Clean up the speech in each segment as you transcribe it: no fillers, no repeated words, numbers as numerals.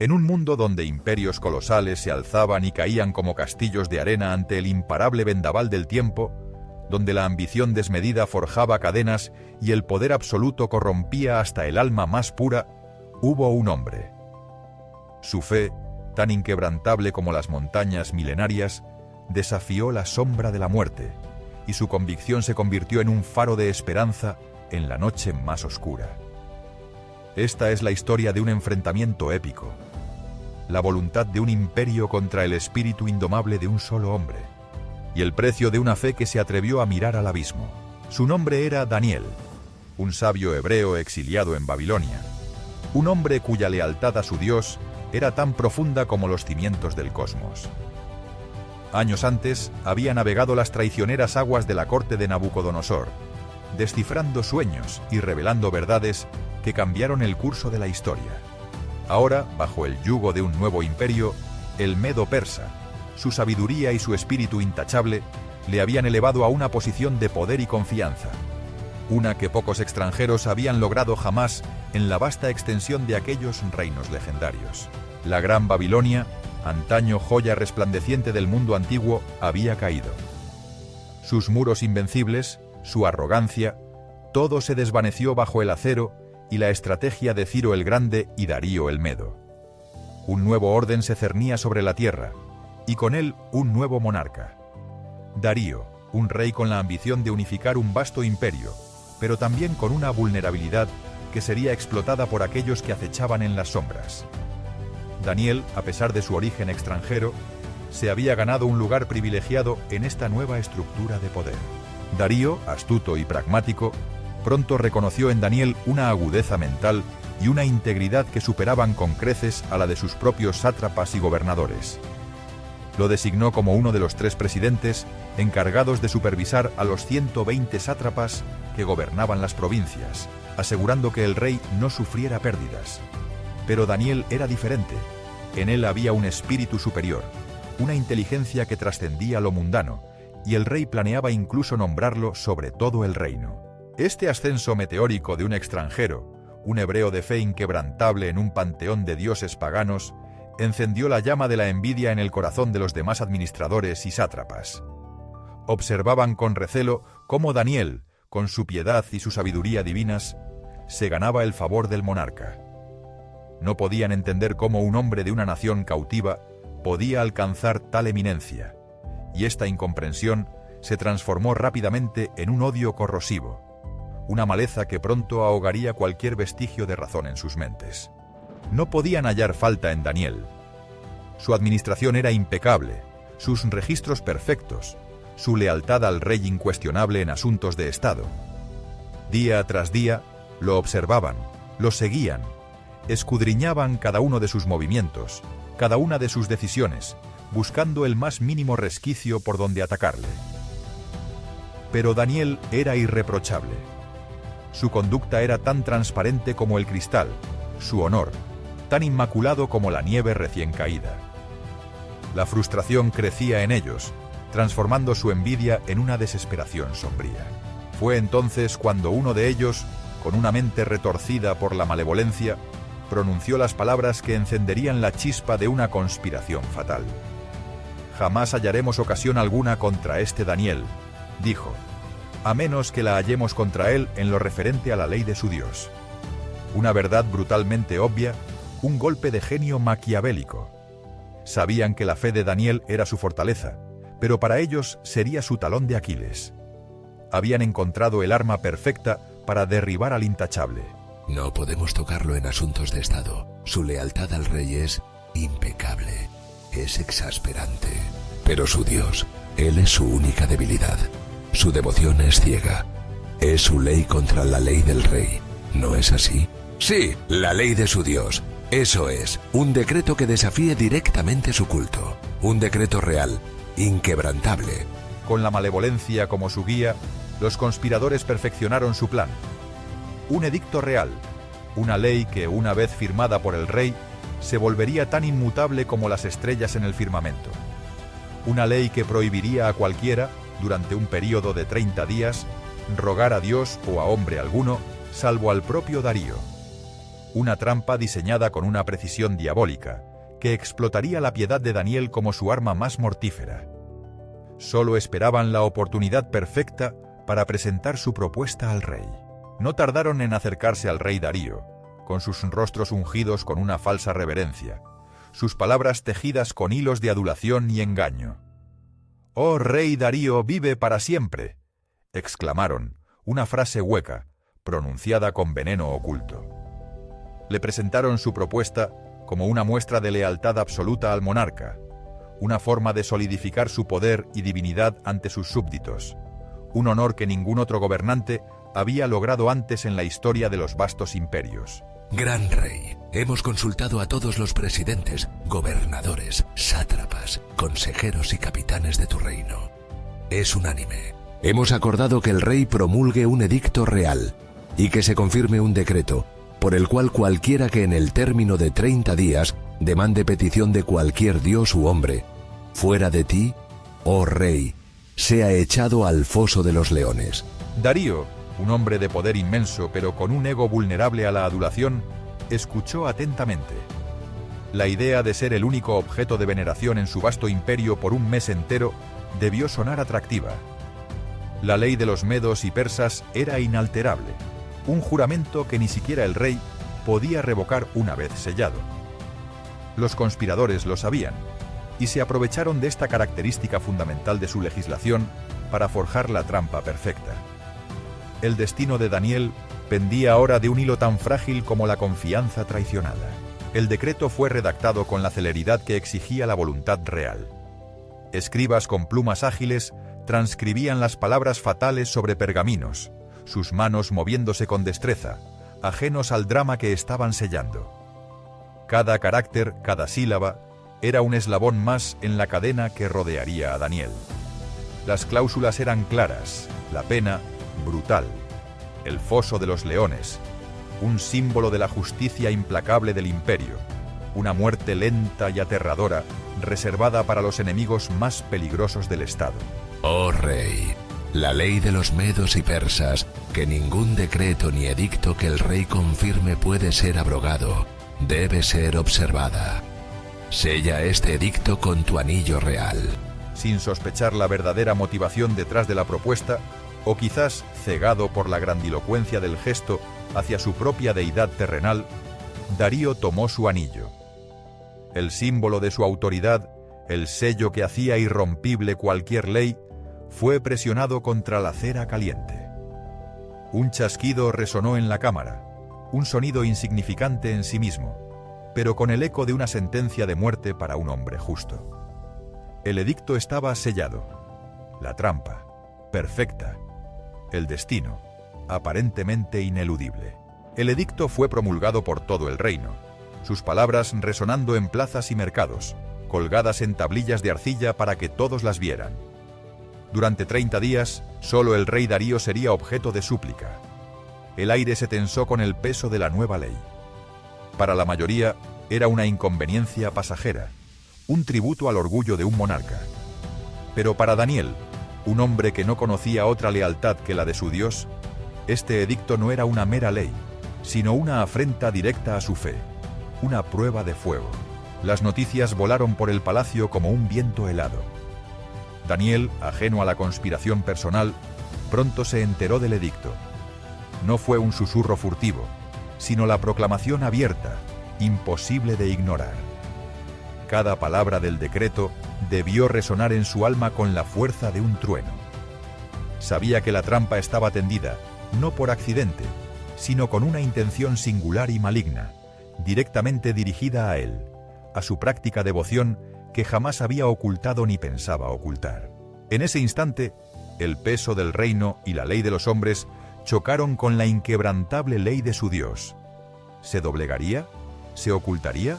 En un mundo donde imperios colosales se alzaban y caían como castillos de arena ante el imparable vendaval del tiempo, donde la ambición desmedida forjaba cadenas y el poder absoluto corrompía hasta el alma más pura, hubo un hombre. Su fe, tan inquebrantable como las montañas milenarias, desafió la sombra de la muerte, y su convicción se convirtió en un faro de esperanza en la noche más oscura. Esta es la historia de un enfrentamiento épico, la voluntad de un imperio contra el espíritu indomable de un solo hombre, y el precio de una fe que se atrevió a mirar al abismo. Su nombre era Daniel, un sabio hebreo exiliado en Babilonia, un hombre cuya lealtad a su Dios era tan profunda como los cimientos del cosmos. Años antes, había navegado las traicioneras aguas de la corte de Nabucodonosor, descifrando sueños y revelando verdades que cambiaron el curso de la historia. Ahora, bajo el yugo de un nuevo imperio, el Medo-Persa, su sabiduría y su espíritu intachable le habían elevado a una posición de poder y confianza, una que pocos extranjeros habían logrado jamás en la vasta extensión de aquellos reinos legendarios. La Gran Babilonia, antaño joya resplandeciente del mundo antiguo, había caído. Sus muros invencibles, su arrogancia, todo se desvaneció bajo el acero y la estrategia de Ciro el Grande y Darío el Medo. Un nuevo orden se cernía sobre la tierra, y con él un nuevo monarca. Darío, un rey con la ambición de unificar un vasto imperio, pero también con una vulnerabilidad que sería explotada por aquellos que acechaban en las sombras. Daniel, a pesar de su origen extranjero, se había ganado un lugar privilegiado en esta nueva estructura de poder. Darío, astuto y pragmático, pronto reconoció en Daniel una agudeza mental y una integridad que superaban con creces a la de sus propios sátrapas y gobernadores. Lo designó como uno de los 3 presidentes encargados de supervisar a los 120 sátrapas que gobernaban las provincias, asegurando que el rey no sufriera pérdidas. Pero Daniel era diferente. En él había un espíritu superior, una inteligencia que trascendía lo mundano, y el rey planeaba incluso nombrarlo sobre todo el reino. Este ascenso meteórico de un extranjero, un hebreo de fe inquebrantable en un panteón de dioses paganos, encendió la llama de la envidia en el corazón de los demás administradores y sátrapas. Observaban con recelo cómo Daniel, con su piedad y su sabiduría divinas, se ganaba el favor del monarca. No podían entender cómo un hombre de una nación cautiva podía alcanzar tal eminencia, y esta incomprensión se transformó rápidamente en un odio corrosivo, una maleza que pronto ahogaría cualquier vestigio de razón en sus mentes. No podían hallar falta en Daniel. Su administración era impecable, sus registros perfectos, su lealtad al rey incuestionable en asuntos de Estado. Día tras día, lo observaban, lo seguían, escudriñaban cada uno de sus movimientos, cada una de sus decisiones, buscando el más mínimo resquicio por donde atacarle. Pero Daniel era irreprochable. Su conducta era tan transparente como el cristal, su honor, tan inmaculado como la nieve recién caída. La frustración crecía en ellos, transformando su envidia en una desesperación sombría. Fue entonces cuando uno de ellos, con una mente retorcida por la malevolencia, pronunció las palabras que encenderían la chispa de una conspiración fatal. «Jamás hallaremos ocasión alguna contra este Daniel», dijo, «a menos que la hallemos contra él en lo referente a la ley de su Dios». Una verdad brutalmente obvia, un golpe de genio maquiavélico. Sabían que la fe de Daniel era su fortaleza, pero para ellos sería su talón de Aquiles. Habían encontrado el arma perfecta para derribar al intachable. No podemos tocarlo en asuntos de Estado. Su lealtad al rey es impecable. Es exasperante. Pero su Dios, él es su única debilidad. Su devoción es ciega. Es su ley contra la ley del rey. ¿No es así? Sí, la ley de su Dios. Eso es, un decreto que desafíe directamente su culto. Un decreto real, inquebrantable. Con la malevolencia como su guía, los conspiradores perfeccionaron su plan. Un edicto real, una ley que, una vez firmada por el rey, se volvería tan inmutable como las estrellas en el firmamento. Una ley que prohibiría a cualquiera, durante un período de 30 días, rogar a Dios o a hombre alguno, salvo al propio Darío. una trampa diseñada con una precisión diabólica, que explotaría la piedad de Daniel como su arma más mortífera. Solo esperaban la oportunidad perfecta para presentar su propuesta al rey. No tardaron en acercarse al rey Darío, con sus rostros ungidos con una falsa reverencia, sus palabras tejidas con hilos de adulación y engaño. «¡Oh rey Darío, vive para siempre!», exclamaron, una frase hueca, pronunciada con veneno oculto. Le presentaron su propuesta como una muestra de lealtad absoluta al monarca, una forma de solidificar su poder y divinidad ante sus súbditos, un honor que ningún otro gobernante había logrado antes en la historia de los vastos imperios. Gran rey, hemos consultado a todos los presidentes, gobernadores, sátrapas, consejeros y capitanes de tu reino. Es unánime. Hemos acordado que el rey promulgue un edicto real y que se confirme un decreto por el cual cualquiera que en el término de 30 días demande petición de cualquier dios u hombre, fuera de ti, oh rey, sea echado al foso de los leones. Darío, un hombre de poder inmenso pero con un ego vulnerable a la adulación, escuchó atentamente. La idea de ser el único objeto de veneración en su vasto imperio por un mes entero debió sonar atractiva. La ley de los medos y persas era inalterable, un juramento que ni siquiera el rey podía revocar una vez sellado. Los conspiradores lo sabían, y se aprovecharon de esta característica fundamental de su legislación para forjar la trampa perfecta. El destino de Daniel pendía ahora de un hilo tan frágil como la confianza traicionada. El decreto fue redactado con la celeridad que exigía la voluntad real. Escribas con plumas ágiles transcribían las palabras fatales sobre pergaminos, sus manos moviéndose con destreza, ajenos al drama que estaban sellando. Cada carácter, cada sílaba, era un eslabón más en la cadena que rodearía a Daniel. Las cláusulas eran claras, la pena brutal, el foso de los leones, un símbolo de la justicia implacable del imperio, una muerte lenta y aterradora reservada para los enemigos más peligrosos del Estado. Oh rey, la ley de los medos y persas, que ningún decreto ni edicto que el rey confirme puede ser abrogado, debe ser observada. Sella este edicto con tu anillo real. Sin sospechar la verdadera motivación detrás de la propuesta, o quizás cegado por la grandilocuencia del gesto hacia su propia deidad terrenal, Darío tomó su anillo. El símbolo de su autoridad, el sello que hacía irrompible cualquier ley, fue presionado contra la cera caliente. Un chasquido resonó en la cámara, un sonido insignificante en sí mismo, pero con el eco de una sentencia de muerte para un hombre justo. El edicto estaba sellado, la trampa, perfecta, el destino, aparentemente ineludible. El edicto fue promulgado por todo el reino, sus palabras resonando en plazas y mercados, colgadas en tablillas de arcilla para que todos las vieran. Durante 30 días, solo el rey Darío sería objeto de súplica. El aire se tensó con el peso de la nueva ley. Para la mayoría, era una inconveniencia pasajera, un tributo al orgullo de un monarca. Pero para Daniel, un hombre que no conocía otra lealtad que la de su Dios, este edicto no era una mera ley, sino una afrenta directa a su fe, una prueba de fuego. Las noticias volaron por el palacio como un viento helado. Daniel, ajeno a la conspiración personal, pronto se enteró del edicto. No fue un susurro furtivo, sino la proclamación abierta, imposible de ignorar. Cada palabra del decreto debió resonar en su alma con la fuerza de un trueno. Sabía que la trampa estaba tendida, no por accidente, sino con una intención singular y maligna, directamente dirigida a él, a su práctica devoción que jamás había ocultado ni pensaba ocultar. En ese instante, el peso del reino y la ley de los hombres chocaron con la inquebrantable ley de su Dios. ¿Se doblegaría? ¿Se ocultaría?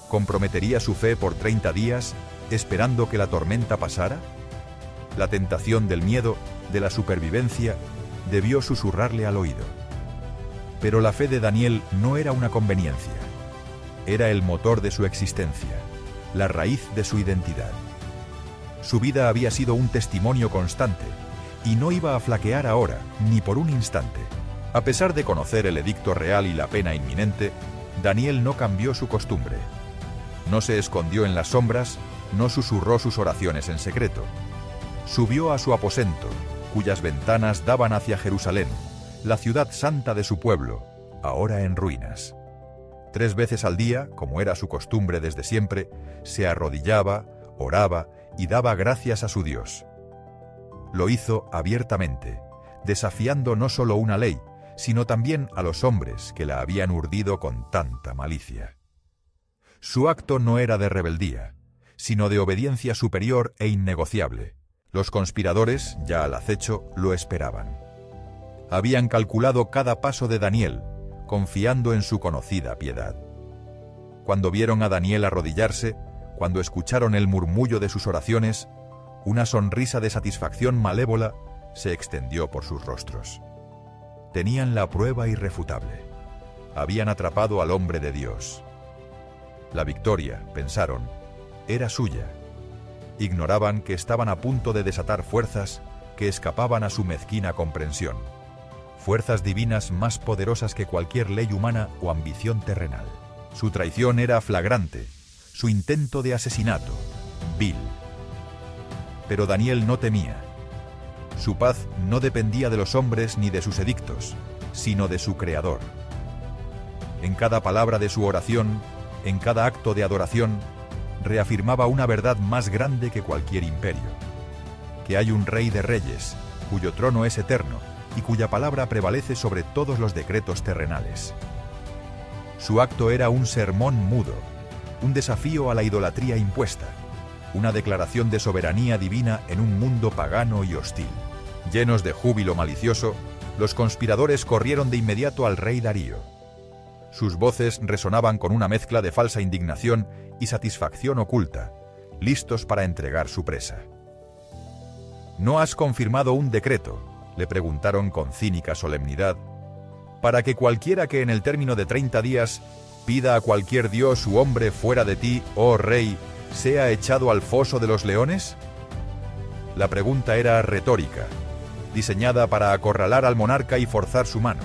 ¿Comprometería su fe por 30 días, esperando que la tormenta pasara? La tentación del miedo, de la supervivencia, debió susurrarle al oído. Pero la fe de Daniel no era una conveniencia. Era el motor de su existencia, la raíz de su identidad. Su vida había sido un testimonio constante, y no iba a flaquear ahora, ni por un instante. A pesar de conocer el edicto real y la pena inminente, Daniel no cambió su costumbre. No se escondió en las sombras, no susurró sus oraciones en secreto. Subió a su aposento, cuyas ventanas daban hacia Jerusalén, la ciudad santa de su pueblo, ahora en ruinas. 3 veces al día, como era su costumbre desde siempre, se arrodillaba, oraba y daba gracias a su Dios. Lo hizo abiertamente, desafiando no solo una ley, sino también a los hombres que la habían urdido con tanta malicia. Su acto no era de rebeldía, sino de obediencia superior e innegociable. Los conspiradores, ya al acecho, lo esperaban. Habían calculado cada paso de Daniel, confiando en su conocida piedad. Cuando vieron a Daniel arrodillarse, cuando escucharon el murmullo de sus oraciones, una sonrisa de satisfacción malévola se extendió por sus rostros. Tenían la prueba irrefutable. Habían atrapado al hombre de Dios. La victoria, pensaron, era suya. Ignoraban que estaban a punto de desatar fuerzas que escapaban a su mezquina comprensión. Fuerzas divinas más poderosas que cualquier ley humana o ambición terrenal. Su traición era flagrante, su intento de asesinato, vil. Pero Daniel no temía. Su paz no dependía de los hombres ni de sus edictos, sino de su Creador. En cada palabra de su oración, en cada acto de adoración, reafirmaba una verdad más grande que cualquier imperio: que hay un Rey de Reyes, cuyo trono es eterno y cuya palabra prevalece sobre todos los decretos terrenales. Su acto era un sermón mudo, un desafío a la idolatría impuesta, una declaración de soberanía divina en un mundo pagano y hostil. Llenos de júbilo malicioso, los conspiradores corrieron de inmediato al rey Darío. Sus voces resonaban con una mezcla de falsa indignación y satisfacción oculta, listos para entregar su presa. ¿No has confirmado un decreto?, le preguntaron con cínica solemnidad, para que cualquiera que en el término de 30 días pida a cualquier dios u hombre fuera de ti, oh rey, sea echado al foso de los leones? La pregunta era retórica, diseñada para acorralar al monarca y forzar su mano.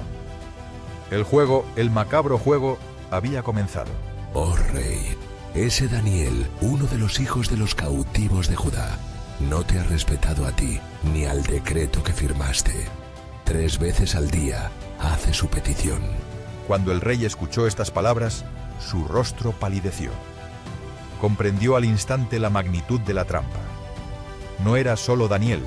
El juego, el macabro juego, había comenzado. Oh rey, ese Daniel, uno de los hijos de los cautivos de Judá, no te ha respetado a ti ni al decreto que firmaste. 3 veces al día hace su petición. Cuando el rey escuchó estas palabras, su rostro palideció. Comprendió al instante la magnitud de la trampa. No era solo Daniel,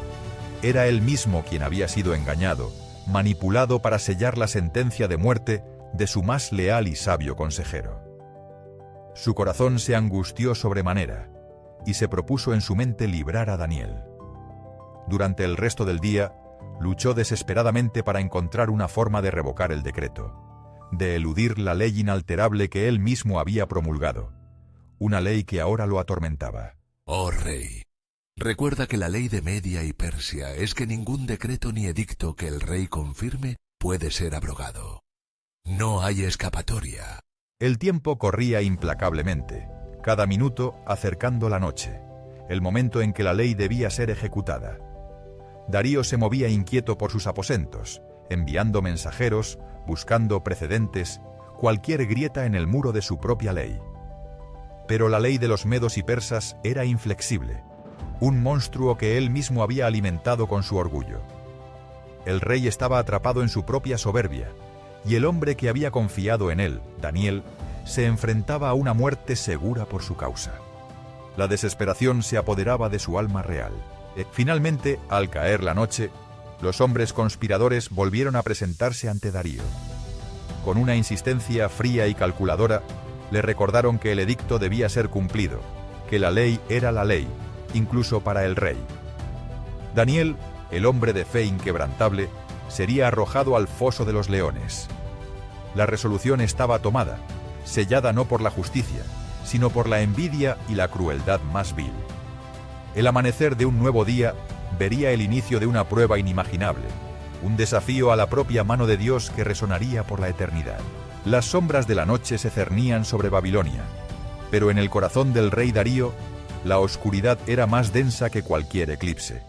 era él mismo quien había sido engañado, manipulado para sellar la sentencia de muerte de su más leal y sabio consejero. Su corazón se angustió sobremanera y se propuso en su mente librar a Daniel. Durante el resto del día, luchó desesperadamente para encontrar una forma de revocar el decreto, de eludir la ley inalterable que él mismo había promulgado, una ley que ahora lo atormentaba. Oh rey, recuerda que la ley de Media y Persia es que ningún decreto ni edicto que el rey confirme puede ser abrogado. No hay escapatoria. El tiempo corría implacablemente, cada minuto acercando la noche, el momento en que la ley debía ser ejecutada. Darío se movía inquieto por sus aposentos, enviando mensajeros, buscando precedentes, cualquier grieta en el muro de su propia ley. Pero la ley de los medos y persas era inflexible, un monstruo que él mismo había alimentado con su orgullo. El rey estaba atrapado en su propia soberbia, y el hombre que había confiado en él, Daniel, se enfrentaba a una muerte segura por su causa. La desesperación se apoderaba de su alma real. Finalmente, al caer la noche, los hombres conspiradores volvieron a presentarse ante Darío. Con una insistencia fría y calculadora, le recordaron que el edicto debía ser cumplido, que la ley era la ley, incluso para el rey. Daniel, el hombre de fe inquebrantable, sería arrojado al foso de los leones. La resolución estaba tomada, sellada no por la justicia, sino por la envidia y la crueldad más vil. El amanecer de un nuevo día vería el inicio de una prueba inimaginable, un desafío a la propia mano de Dios que resonaría por la eternidad. Las sombras de la noche se cernían sobre Babilonia, pero en el corazón del rey Darío, la oscuridad era más densa que cualquier eclipse.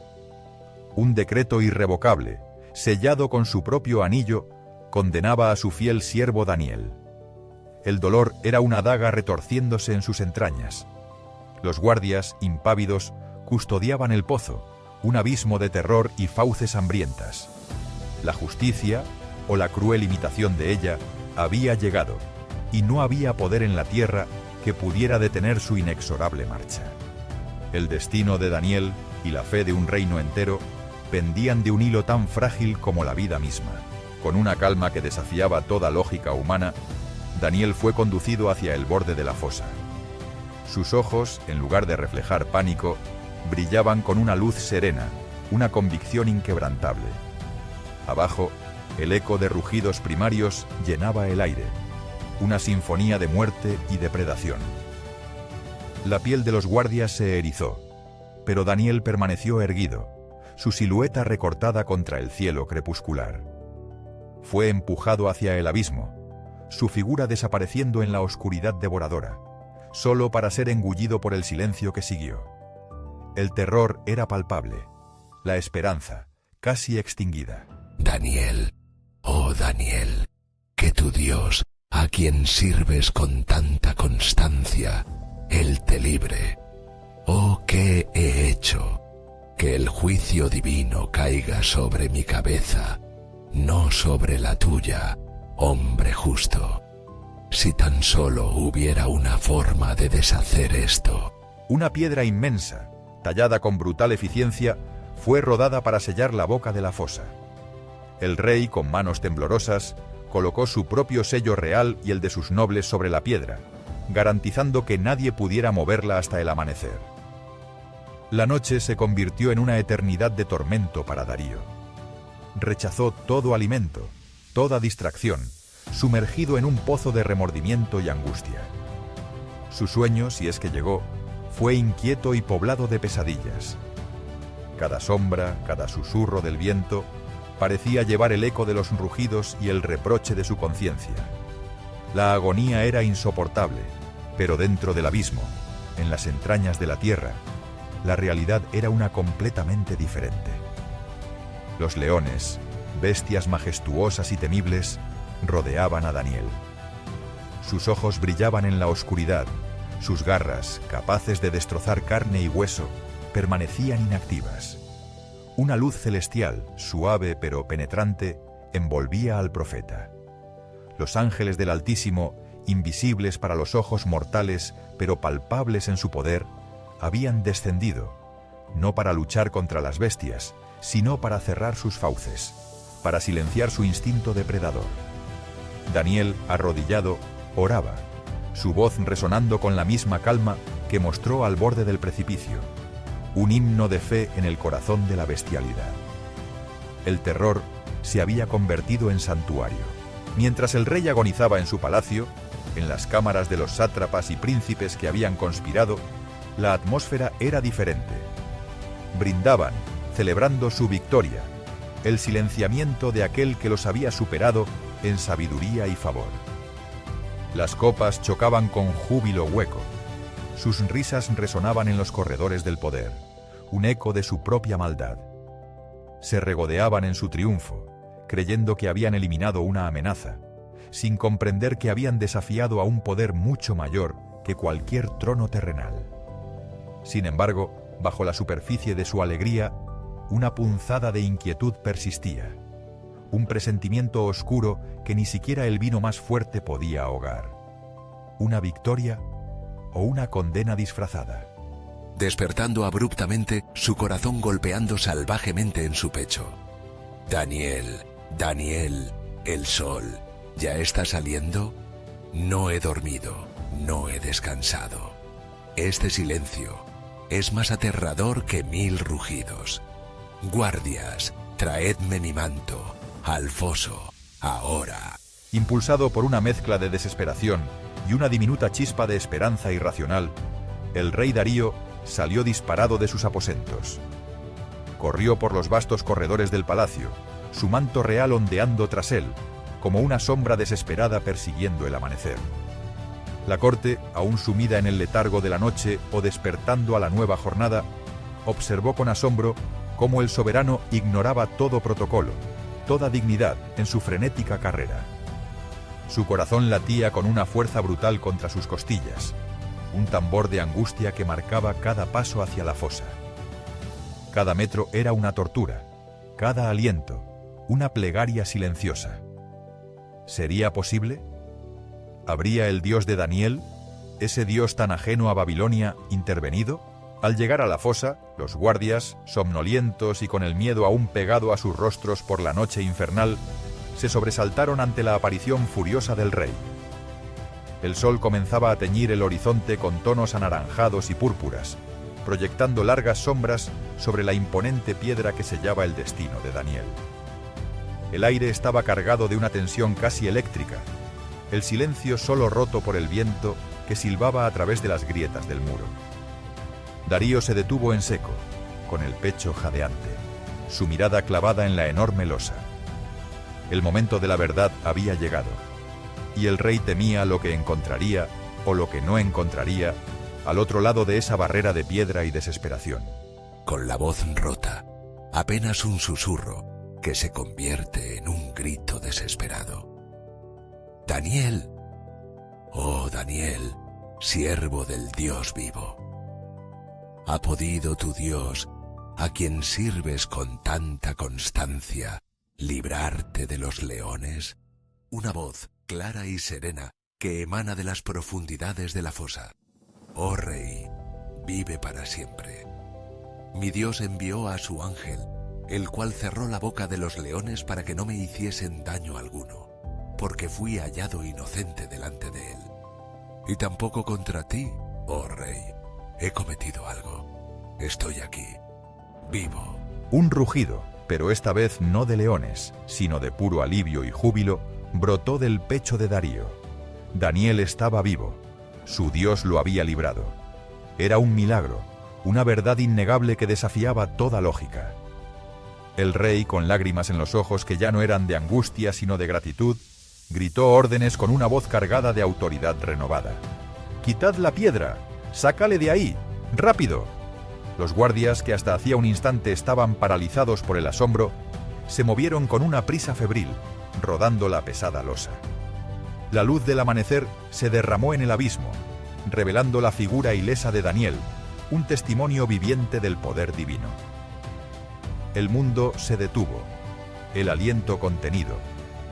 Un decreto irrevocable, sellado con su propio anillo, condenaba a su fiel siervo Daniel. El dolor era una daga retorciéndose en sus entrañas. Los guardias, impávidos, custodiaban el pozo, un abismo de terror y fauces hambrientas. La justicia, o la cruel imitación de ella, había llegado, y no había poder en la tierra que pudiera detener su inexorable marcha. El destino de Daniel y la fe de un reino entero pendían de un hilo tan frágil como la vida misma. Con una calma que desafiaba toda lógica humana, Daniel fue conducido hacia el borde de la fosa. Sus ojos, en lugar de reflejar pánico, brillaban con una luz serena, una convicción inquebrantable. Abajo, el eco de rugidos primarios llenaba el aire, una sinfonía de muerte y depredación. La piel de los guardias se erizó, pero Daniel permaneció erguido, su silueta recortada contra el cielo crepuscular. Fue empujado hacia el abismo, su figura desapareciendo en la oscuridad devoradora, solo para ser engullido por el silencio que siguió. El terror era palpable, la esperanza casi extinguida. Daniel, oh Daniel, que tu Dios, a quien sirves con tanta constancia, Él te libre. Oh, ¿qué he hecho? Que el juicio divino caiga sobre mi cabeza, no sobre la tuya, hombre justo. Si tan solo hubiera una forma de deshacer esto. Una piedra inmensa, tallada con brutal eficiencia, fue rodada para sellar la boca de la fosa. El rey, con manos temblorosas, colocó su propio sello real y el de sus nobles sobre la piedra, garantizando que nadie pudiera moverla hasta el amanecer. La noche se convirtió en una eternidad de tormento para Darío. Rechazó todo alimento, toda distracción, sumergido en un pozo de remordimiento y angustia. Su sueño, si es que llegó, fue inquieto y poblado de pesadillas. Cada sombra, cada susurro del viento, parecía llevar el eco de los rugidos y el reproche de su conciencia. La agonía era insoportable, pero dentro del abismo, en las entrañas de la tierra, la realidad era una completamente diferente. Los leones, bestias majestuosas y temibles, rodeaban a Daniel. Sus ojos brillaban en la oscuridad, sus garras, capaces de destrozar carne y hueso, permanecían inactivas. Una luz celestial, suave pero penetrante, envolvía al profeta. Los ángeles del Altísimo, invisibles para los ojos mortales pero palpables en su poder, habían descendido, no para luchar contra las bestias, sino para cerrar sus fauces, para silenciar su instinto depredador. Daniel, arrodillado, oraba, su voz resonando con la misma calma que mostró al borde del precipicio, un himno de fe en el corazón de la bestialidad. El terror se había convertido en santuario. Mientras el rey agonizaba en su palacio, en las cámaras de los sátrapas y príncipes que habían conspirado, la atmósfera era diferente. Brindaban, celebrando su victoria, el silenciamiento de aquel que los había superado en sabiduría y favor. Las copas chocaban con júbilo hueco. Sus risas resonaban en los corredores del poder, un eco de su propia maldad. Se regodeaban en su triunfo, creyendo que habían eliminado una amenaza, sin comprender que habían desafiado a un poder mucho mayor que cualquier trono terrenal. Sin embargo, bajo la superficie de su alegría, una punzada de inquietud persistía, un presentimiento oscuro que ni siquiera el vino más fuerte podía ahogar. ¿Una victoria o una condena disfrazada? Despertando abruptamente, su corazón golpeando salvajemente en su pecho. Daniel, Daniel, el sol, ¿ya está saliendo? No he dormido, no he descansado. Este silencio es más aterrador que 1000 rugidos. Guardias, traedme mi manto, al foso, ahora. Impulsado por una mezcla de desesperación y una diminuta chispa de esperanza irracional, el rey Darío salió disparado de sus aposentos. Corrió por los vastos corredores del palacio, su manto real ondeando tras él, como una sombra desesperada persiguiendo el amanecer. La corte, aún sumida en el letargo de la noche o despertando a la nueva jornada, observó con asombro cómo el soberano ignoraba todo protocolo, toda dignidad en su frenética carrera. Su corazón latía con una fuerza brutal contra sus costillas, un tambor de angustia que marcaba cada paso hacia la fosa. Cada metro era una tortura, cada aliento, una plegaria silenciosa. ¿Sería posible? ¿Habría el Dios de Daniel, ese Dios tan ajeno a Babilonia, intervenido? Al llegar a la fosa, los guardias, somnolientos y con el miedo aún pegado a sus rostros por la noche infernal, se sobresaltaron ante la aparición furiosa del rey. El sol comenzaba a teñir el horizonte con tonos anaranjados y púrpuras, proyectando largas sombras sobre la imponente piedra que sellaba el destino de Daniel. El aire estaba cargado de una tensión casi eléctrica, el silencio solo roto por el viento que silbaba a través de las grietas del muro. Darío se detuvo en seco, con el pecho jadeante, su mirada clavada en la enorme losa. El momento de la verdad había llegado, y el rey temía lo que encontraría o lo que no encontraría al otro lado de esa barrera de piedra y desesperación. Con la voz rota, apenas un susurro que se convierte en un grito desesperado. Daniel, oh Daniel, siervo del Dios vivo. ¿Ha podido tu Dios, a quien sirves con tanta constancia, librarte de los leones? Una voz clara y serena que emana de las profundidades de la fosa. Oh Rey, vive para siempre. Mi Dios envió a su ángel, el cual cerró la boca de los leones para que no me hiciesen daño alguno, porque fui hallado inocente delante de él. Y tampoco contra ti, oh Rey, he cometido algo. Estoy aquí, vivo. Un rugido, pero esta vez no de leones, sino de puro alivio y júbilo, brotó del pecho de Darío. Daniel estaba vivo. Su Dios lo había librado. Era un milagro, una verdad innegable que desafiaba toda lógica. El rey, con lágrimas en los ojos que ya no eran de angustia sino de gratitud, gritó órdenes con una voz cargada de autoridad renovada. «¡Quitad la piedra! ¡Sácale de ahí! ¡Rápido!». Los guardias, que hasta hacía un instante estaban paralizados por el asombro, se movieron con una prisa febril, rodando la pesada losa. La luz del amanecer se derramó en el abismo, revelando la figura ilesa de Daniel, un testimonio viviente del poder divino. El mundo se detuvo, el aliento contenido,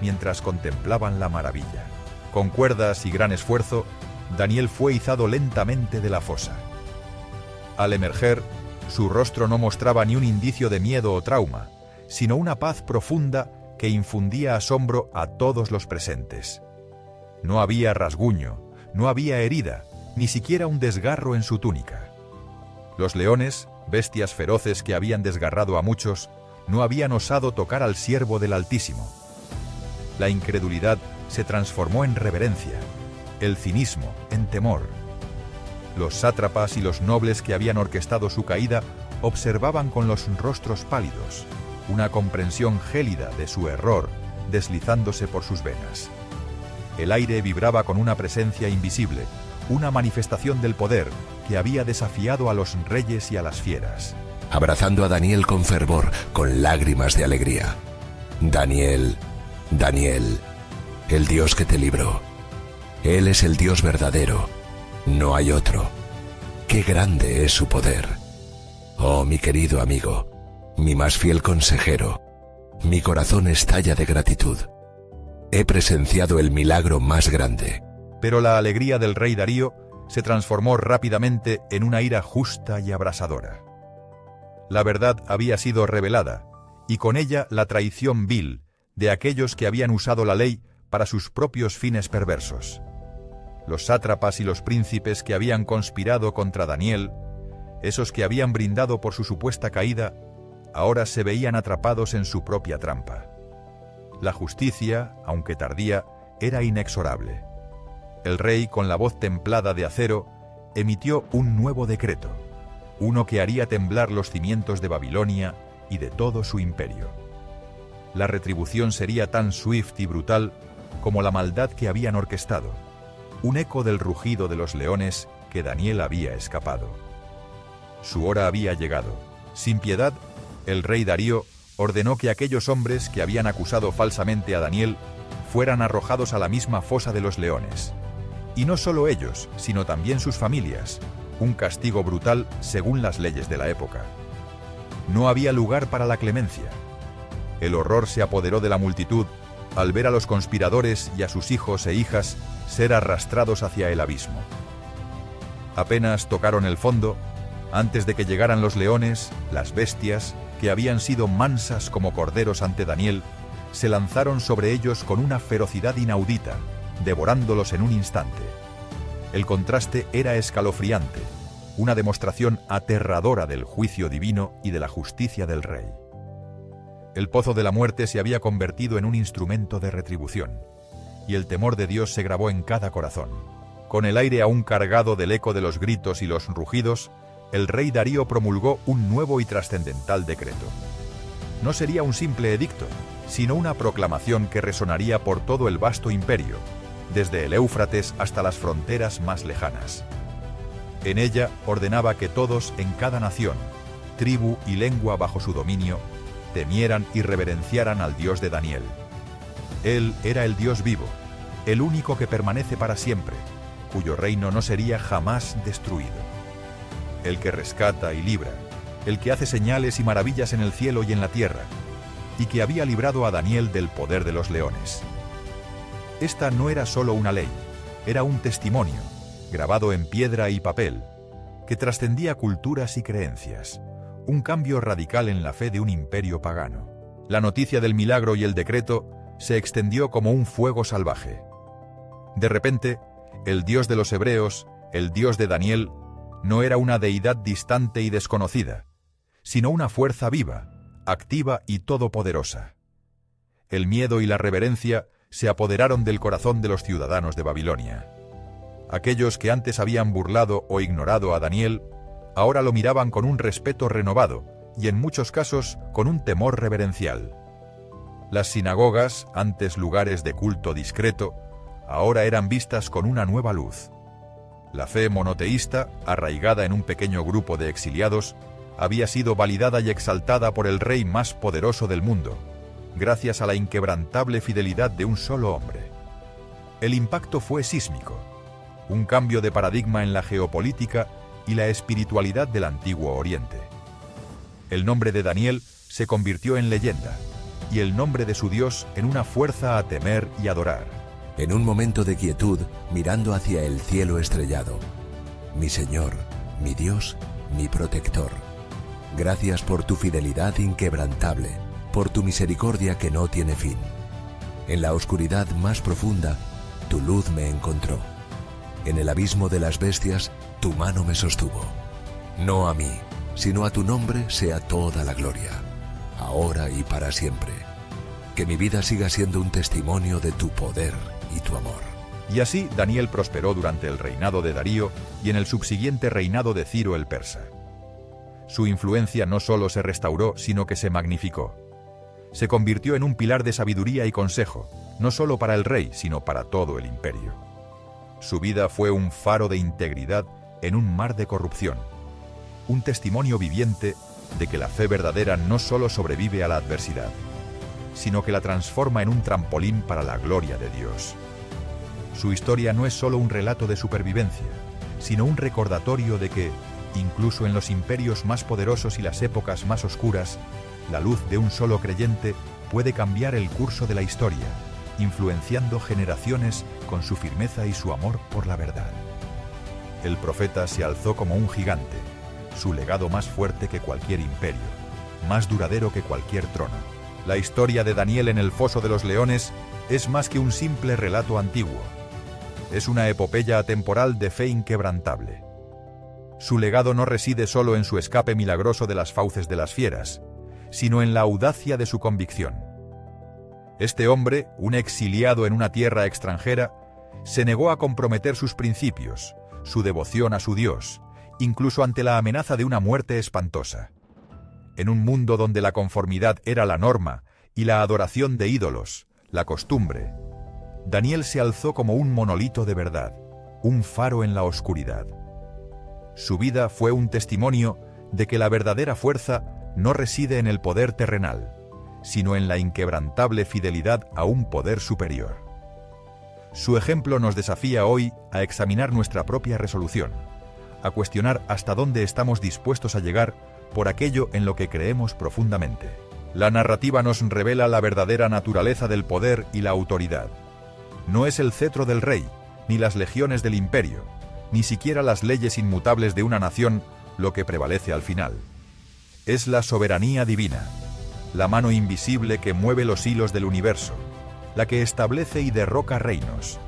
mientras contemplaban la maravilla. Con cuerdas y gran esfuerzo, Daniel fue izado lentamente de la fosa. Al emerger, su rostro no mostraba ni un indicio de miedo o trauma, sino una paz profunda que infundía asombro a todos los presentes. No había rasguño, no había herida, ni siquiera un desgarro en su túnica. Los leones, bestias feroces que habían desgarrado a muchos, no habían osado tocar al siervo del Altísimo. La incredulidad se transformó en reverencia, el cinismo en temor. Los sátrapas y los nobles que habían orquestado su caída observaban con los rostros pálidos, una comprensión gélida de su error deslizándose por sus venas. El aire vibraba con una presencia invisible, una manifestación del poder que había desafiado a los reyes y a las fieras. Abrazando a Daniel con fervor, con lágrimas de alegría. Daniel, Daniel, el Dios que te libró. Él es el Dios verdadero, no hay otro. ¡Qué grande es su poder! Oh, mi querido amigo, mi más fiel consejero, mi corazón estalla de gratitud. He presenciado el milagro más grande. Pero la alegría del rey Darío se transformó rápidamente en una ira justa y abrasadora. La verdad había sido revelada, y con ella la traición vil de aquellos que habían usado la ley para sus propios fines perversos. Los sátrapas y los príncipes que habían conspirado contra Daniel, esos que habían brindado por su supuesta caída, ahora se veían atrapados en su propia trampa. La justicia, aunque tardía, era inexorable. El rey, con la voz templada de acero, emitió un nuevo decreto, uno que haría temblar los cimientos de Babilonia y de todo su imperio. La retribución sería tan swift y brutal como la maldad que habían orquestado, un eco del rugido de los leones que Daniel había escapado. Su hora había llegado. Sin piedad, el rey Darío ordenó que aquellos hombres que habían acusado falsamente a Daniel fueran arrojados a la misma fosa de los leones. Y no solo ellos, sino también sus familias, un castigo brutal según las leyes de la época. No había lugar para la clemencia. El horror se apoderó de la multitud al ver a los conspiradores y a sus hijos e hijas ser arrastrados hacia el abismo. Apenas tocaron el fondo, antes de que llegaran los leones, las bestias, que habían sido mansas como corderos ante Daniel, se lanzaron sobre ellos con una ferocidad inaudita, devorándolos en un instante. El contraste era escalofriante, una demostración aterradora del juicio divino y de la justicia del rey. El pozo de la muerte se había convertido en un instrumento de retribución, y el temor de Dios se grabó en cada corazón. Con el aire aún cargado del eco de los gritos y los rugidos, el rey Darío promulgó un nuevo y trascendental decreto. No sería un simple edicto, sino una proclamación que resonaría por todo el vasto imperio, desde el Éufrates hasta las fronteras más lejanas. En ella ordenaba que todos en cada nación, tribu y lengua bajo su dominio, temieran y reverenciaran al Dios de Daniel. Él era el Dios vivo, el único que permanece para siempre, cuyo reino no sería jamás destruido. El que rescata y libra, el que hace señales y maravillas en el cielo y en la tierra, y que había librado a Daniel del poder de los leones. Esta no era solo una ley, era un testimonio, grabado en piedra y papel, que trascendía culturas y creencias, un cambio radical en la fe de un imperio pagano. La noticia del milagro y el decreto se extendió como un fuego salvaje. De repente, el Dios de los hebreos, el Dios de Daniel, no era una deidad distante y desconocida, sino una fuerza viva, activa y todopoderosa. El miedo y la reverencia se apoderaron del corazón de los ciudadanos de Babilonia. Aquellos que antes habían burlado o ignorado a Daniel, ahora lo miraban con un respeto renovado y en muchos casos con un temor reverencial. Las sinagogas, antes lugares de culto discreto, ahora eran vistas con una nueva luz. La fe monoteísta, arraigada en un pequeño grupo de exiliados, había sido validada y exaltada por el rey más poderoso del mundo, gracias a la inquebrantable fidelidad de un solo hombre. El impacto fue sísmico, un cambio de paradigma en la geopolítica y la espiritualidad del Antiguo Oriente. El nombre de Daniel se convirtió en leyenda, y el nombre de su Dios en una fuerza a temer y adorar. En un momento de quietud, mirando hacia el cielo estrellado, mi Señor, mi Dios, mi protector, gracias por tu fidelidad inquebrantable, por tu misericordia que no tiene fin. En la oscuridad más profunda, tu luz me encontró. En el abismo de las bestias, tu mano me sostuvo. No a mí, sino a tu nombre sea toda la gloria, ahora y para siempre. Que mi vida siga siendo un testimonio de tu poder y tu amor. Y así Daniel prosperó durante el reinado de Darío y en el subsiguiente reinado de Ciro el persa. Su influencia no solo se restauró, sino que se magnificó. Se convirtió en un pilar de sabiduría y consejo, no solo para el rey, sino para todo el imperio. Su vida fue un faro de integridad en un mar de corrupción, un testimonio viviente de que la fe verdadera no solo sobrevive a la adversidad, sino que la transforma en un trampolín para la gloria de Dios. Su historia no es solo un relato de supervivencia, sino un recordatorio de que, incluso en los imperios más poderosos y las épocas más oscuras, la luz de un solo creyente puede cambiar el curso de la historia, influenciando generaciones con su firmeza y su amor por la verdad. El profeta se alzó como un gigante, su legado más fuerte que cualquier imperio, más duradero que cualquier trono. La historia de Daniel en el foso de los leones es más que un simple relato antiguo. Es una epopeya atemporal de fe inquebrantable. Su legado no reside solo en su escape milagroso de las fauces de las fieras, sino en la audacia de su convicción. Este hombre, un exiliado en una tierra extranjera, se negó a comprometer sus principios, su devoción a su Dios, incluso ante la amenaza de una muerte espantosa. En un mundo donde la conformidad era la norma y la adoración de ídolos, la costumbre, Daniel se alzó como un monolito de verdad, un faro en la oscuridad. Su vida fue un testimonio de que la verdadera fuerza no reside en el poder terrenal, sino en la inquebrantable fidelidad a un poder superior. Su ejemplo nos desafía hoy a examinar nuestra propia resolución, a cuestionar hasta dónde estamos dispuestos a llegar por aquello en lo que creemos profundamente. La narrativa nos revela la verdadera naturaleza del poder y la autoridad. No es el cetro del rey, ni las legiones del imperio, ni siquiera las leyes inmutables de una nación lo que prevalece al final. Es la soberanía divina, la mano invisible que mueve los hilos del universo, la que establece y derroca reinos.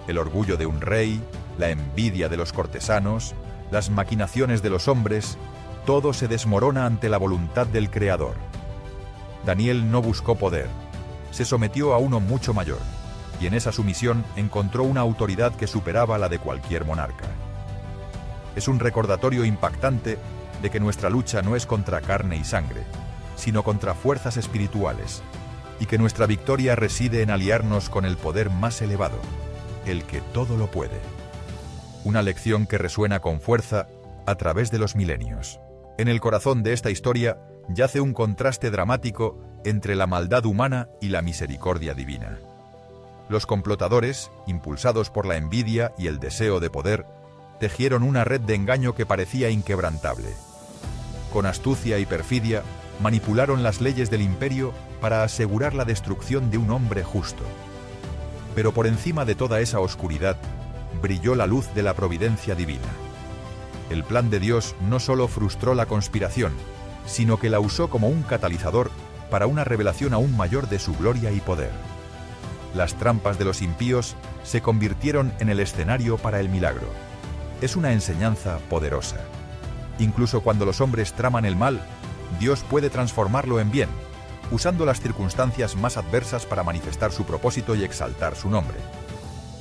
El orgullo de un rey, la envidia de los cortesanos, las maquinaciones de los hombres, todo se desmorona ante la voluntad del Creador. Daniel no buscó poder, se sometió a uno mucho mayor, y en esa sumisión encontró una autoridad que superaba la de cualquier monarca. Es un recordatorio impactante de que nuestra lucha no es contra carne y sangre, sino contra fuerzas espirituales, y que nuestra victoria reside en aliarnos con el poder más elevado, el que todo lo puede. Una lección que resuena con fuerza a través de los milenios. En el corazón de esta historia yace un contraste dramático entre la maldad humana y la misericordia divina. Los complotadores, impulsados por la envidia y el deseo de poder, tejieron una red de engaño que parecía inquebrantable. Con astucia y perfidia, manipularon las leyes del imperio para asegurar la destrucción de un hombre justo. Pero por encima de toda esa oscuridad, brilló la luz de la providencia divina. El plan de Dios no solo frustró la conspiración, sino que la usó como un catalizador para una revelación aún mayor de su gloria y poder. Las trampas de los impíos se convirtieron en el escenario para el milagro. Es una enseñanza poderosa. Incluso cuando los hombres traman el mal, Dios puede transformarlo en bien, usando las circunstancias más adversas para manifestar su propósito y exaltar su nombre.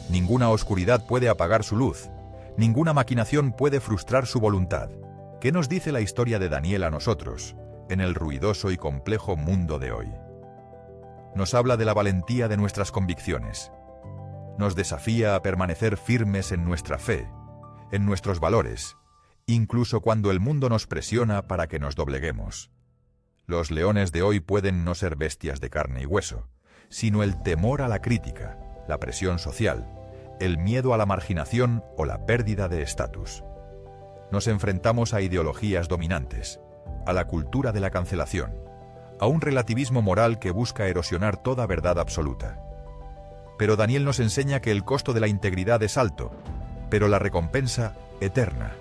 Ninguna oscuridad puede apagar su luz, ninguna maquinación puede frustrar su voluntad. ¿Qué nos dice la historia de Daniel a nosotros, en el ruidoso y complejo mundo de hoy? Nos habla de la valentía de nuestras convicciones. Nos desafía a permanecer firmes en nuestra fe, en nuestros valores, incluso cuando el mundo nos presiona para que nos dobleguemos. Los leones de hoy pueden no ser bestias de carne y hueso, sino el temor a la crítica, la presión social, el miedo a la marginación o la pérdida de estatus. Nos enfrentamos a ideologías dominantes, a la cultura de la cancelación, a un relativismo moral que busca erosionar toda verdad absoluta. Pero Daniel nos enseña que el costo de la integridad es alto, pero la recompensa eterna.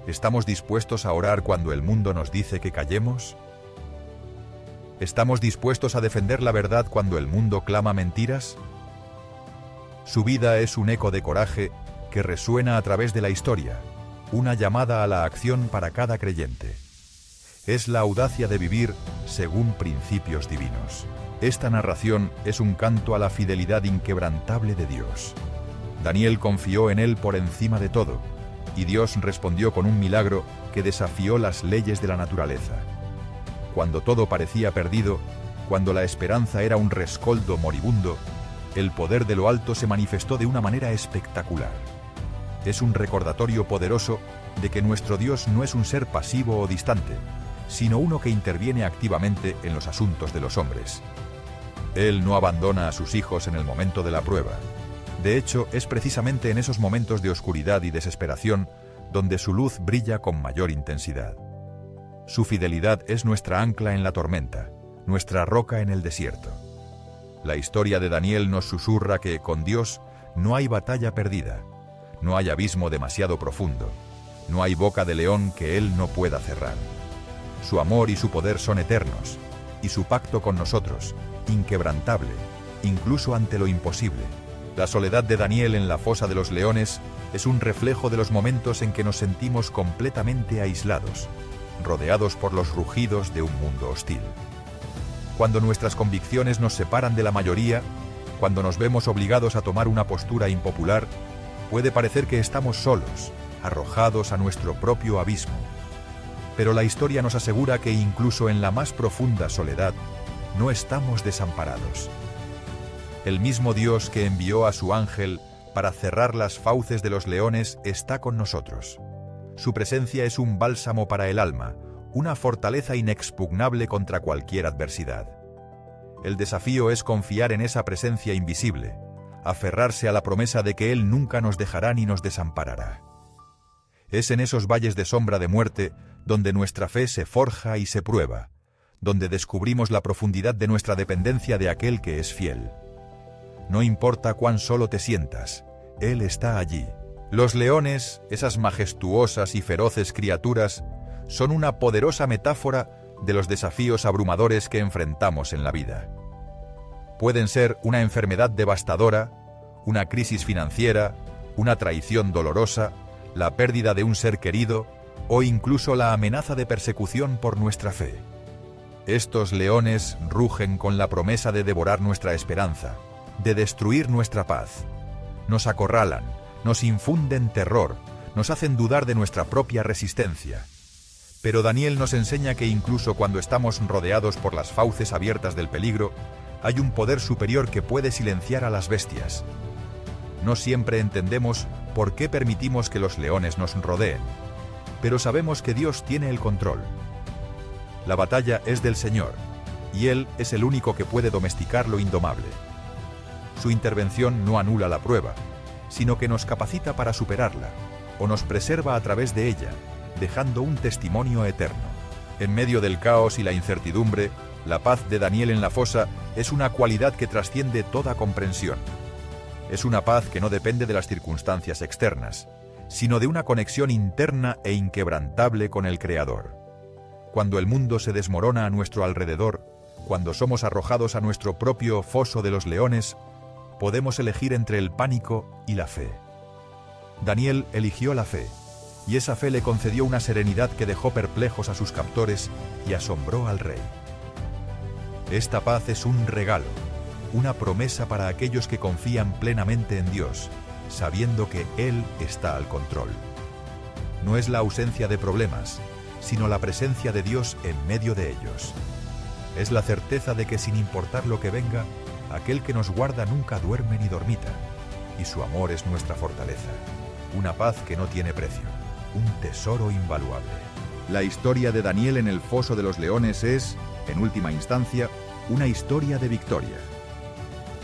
¿Estamos dispuestos a orar cuando el mundo nos dice que callemos? ¿Estamos dispuestos a defender la verdad cuando el mundo clama mentiras? Su vida es un eco de coraje que resuena a través de la historia, una llamada a la acción para cada creyente. Es la audacia de vivir según principios divinos. Esta narración es un canto a la fidelidad inquebrantable de Dios. Daniel confió en él por encima de todo, y Dios respondió con un milagro que desafió las leyes de la naturaleza. Cuando todo parecía perdido, cuando la esperanza era un rescoldo moribundo, el poder de lo alto se manifestó de una manera espectacular. Es un recordatorio poderoso de que nuestro Dios no es un ser pasivo o distante, sino uno que interviene activamente en los asuntos de los hombres. Él no abandona a sus hijos en el momento de la prueba. De hecho, es precisamente en esos momentos de oscuridad y desesperación donde su luz brilla con mayor intensidad. Su fidelidad es nuestra ancla en la tormenta, nuestra roca en el desierto. La historia de Daniel nos susurra que con Dios no hay batalla perdida, no hay abismo demasiado profundo, no hay boca de león que Él no pueda cerrar. Su amor y su poder son eternos, y su pacto con nosotros, inquebrantable, incluso ante lo imposible. La soledad de Daniel en la fosa de los leones es un reflejo de los momentos en que nos sentimos completamente aislados, rodeados por los rugidos de un mundo hostil. Cuando nuestras convicciones nos separan de la mayoría, cuando nos vemos obligados a tomar una postura impopular, puede parecer que estamos solos, arrojados a nuestro propio abismo. Pero la historia nos asegura que incluso en la más profunda soledad, no estamos desamparados. El mismo Dios que envió a su ángel para cerrar las fauces de los leones está con nosotros. Su presencia es un bálsamo para el alma, una fortaleza inexpugnable contra cualquier adversidad. El desafío es confiar en esa presencia invisible, aferrarse a la promesa de que Él nunca nos dejará ni nos desamparará. Es en esos valles de sombra de muerte donde nuestra fe se forja y se prueba, donde descubrimos la profundidad de nuestra dependencia de aquel que es fiel. No importa cuán solo te sientas, Él está allí. Los leones, esas majestuosas y feroces criaturas, son una poderosa metáfora de los desafíos abrumadores que enfrentamos en la vida. Pueden ser una enfermedad devastadora, una crisis financiera, una traición dolorosa, la pérdida de un ser querido o incluso la amenaza de persecución por nuestra fe. Estos leones rugen con la promesa de devorar nuestra esperanza, de destruir nuestra paz. Nos acorralan, nos infunden terror, nos hacen dudar de nuestra propia resistencia. Pero Daniel nos enseña que incluso cuando estamos rodeados por las fauces abiertas del peligro, hay un poder superior que puede silenciar a las bestias. No siempre entendemos por qué permitimos que los leones nos rodeen, pero sabemos que Dios tiene el control. La batalla es del Señor, y Él es el único que puede domesticar lo indomable. Su intervención no anula la prueba, sino que nos capacita para superarla, o nos preserva a través de ella, dejando un testimonio eterno. En medio del caos y la incertidumbre, la paz de Daniel en la fosa es una cualidad que trasciende toda comprensión. Es una paz que no depende de las circunstancias externas, sino de una conexión interna e inquebrantable con el Creador. Cuando el mundo se desmorona a nuestro alrededor, cuando somos arrojados a nuestro propio foso de los leones, podemos elegir entre el pánico y la fe. Daniel eligió la fe, y esa fe le concedió una serenidad que dejó perplejos a sus captores y asombró al rey. Esta paz es un regalo, una promesa para aquellos que confían plenamente en Dios, sabiendo que Él está al control. No es la ausencia de problemas, sino la presencia de Dios en medio de ellos. Es la certeza de que sin importar lo que venga, aquel que nos guarda nunca duerme ni dormita, y su amor es nuestra fortaleza, una paz que no tiene precio, un tesoro invaluable. La historia de Daniel en el foso de los leones es, en última instancia, una historia de victoria.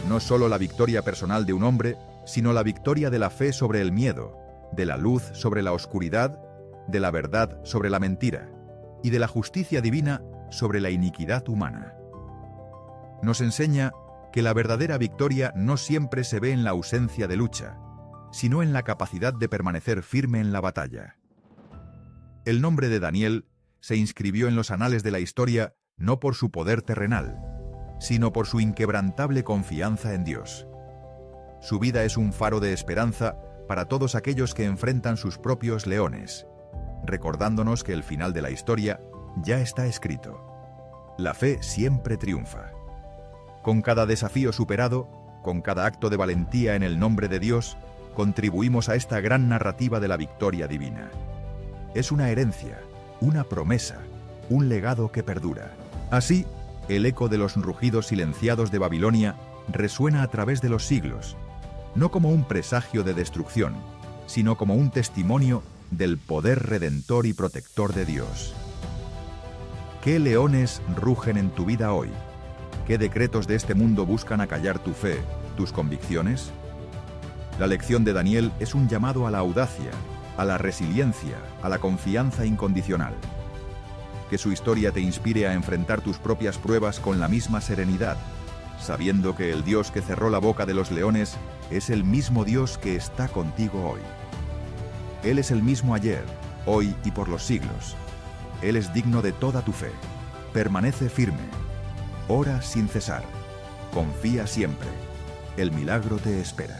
No solo la victoria personal de un hombre, sino la victoria de la fe sobre el miedo, de la luz sobre la oscuridad, de la verdad sobre la mentira, y de la justicia divina sobre la iniquidad humana. Nos enseña que la verdadera victoria no siempre se ve en la ausencia de lucha, sino en la capacidad de permanecer firme en la batalla. El nombre de Daniel se inscribió en los anales de la historia no por su poder terrenal, sino por su inquebrantable confianza en Dios. Su vida es un faro de esperanza para todos aquellos que enfrentan sus propios leones, recordándonos que el final de la historia ya está escrito. La fe siempre triunfa. Con cada desafío superado, con cada acto de valentía en el nombre de Dios, contribuimos a esta gran narrativa de la victoria divina. Es una herencia, una promesa, un legado que perdura. Así, el eco de los rugidos silenciados de Babilonia resuena a través de los siglos, no como un presagio de destrucción, sino como un testimonio del poder redentor y protector de Dios. ¿Qué leones rugen en tu vida hoy? ¿Qué decretos de este mundo buscan acallar tu fe, tus convicciones? La lección de Daniel es un llamado a la audacia, a la resiliencia, a la confianza incondicional. Que su historia te inspire a enfrentar tus propias pruebas con la misma serenidad, sabiendo que el Dios que cerró la boca de los leones es el mismo Dios que está contigo hoy. Él es el mismo ayer, hoy y por los siglos. Él es digno de toda tu fe. Permanece firme. Ora sin cesar. Confía siempre. El milagro te espera.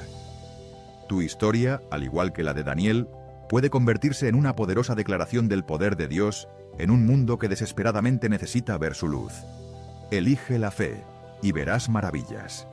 Tu historia, al igual que la de Daniel, puede convertirse en una poderosa declaración del poder de Dios en un mundo que desesperadamente necesita ver su luz. Elige la fe y verás maravillas.